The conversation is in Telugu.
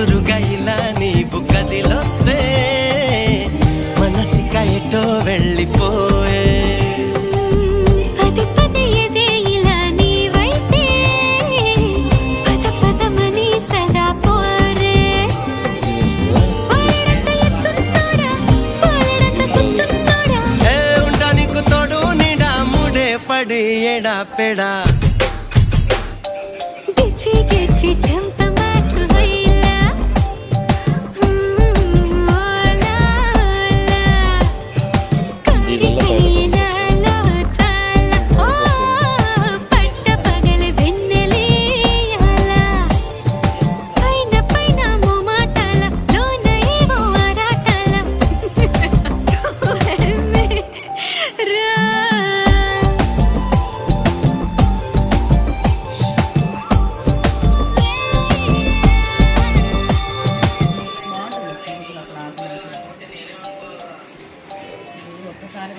ఎదురుగా ఇలా నీవు కదిలొస్తే మనసిక ఎటో వెళ్ళిపోయే పడి ఎడా పెడా గిచ్చి గిచ్చి చంప మాకు వైలా ఒక్కసారి